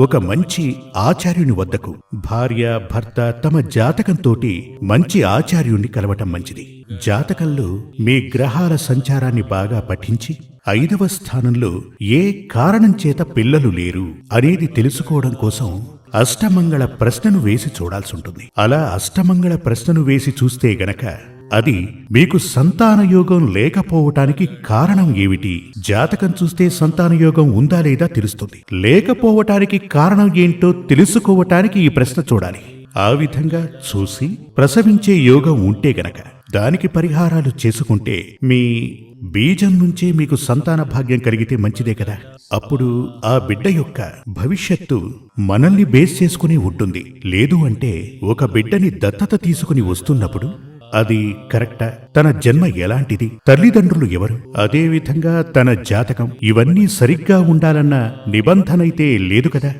ఒక మంచి ఆచార్యుని వద్దకు భార్య భర్త తమ జాతకంతోటి మంచి ఆచార్యుణ్ణి కలవటం మంచిది. జాతకంలో మీ గ్రహాల సంచారాన్ని బాగా పఠించి 5వ స్థానంలో ఏ కారణం చేత పిల్లలు లేరు అనేది తెలుసుకోవడం కోసం అష్టమంగళ ప్రశ్నను వేసి చూడాల్సి ఉంటుంది. అలా అష్టమంగళ ప్రశ్నను వేసి చూస్తే గనక అది మీకు సంతానయోగం లేకపోవటానికి కారణం ఏమిటి, జాతకం చూస్తే సంతానయోగం ఉందా లేదా తెలుస్తుంది. లేకపోవటానికి కారణం ఏంటో తెలుసుకోవటానికి ఈ ప్రశ్న చూడాలి. ఆ విధంగా చూసి ప్రసవించే యోగం ఉంటే గనక దానికి పరిహారాలు చేసుకుంటే మీ బీజం నుంచే మీకు సంతాన భాగ్యం కలిగితే మంచిదే కదా. అప్పుడు ఆ బిడ్డ యొక్క భవిష్యత్తు మనల్ని బేస్ చేసుకుని ఉంటుంది. లేదు అంటే ఒక బిడ్డని దత్తత తీసుకుని వస్తున్నప్పుడు అది కరెక్టా, తన జన్మ ఎలాంటిది, తల్లిదండ్రులు ఎవరు, అదే విధంగా తన జాతకం ఇవన్నీ సరిగ్గా ఉండాలన్న నిబంధనైతే లేదు కదా.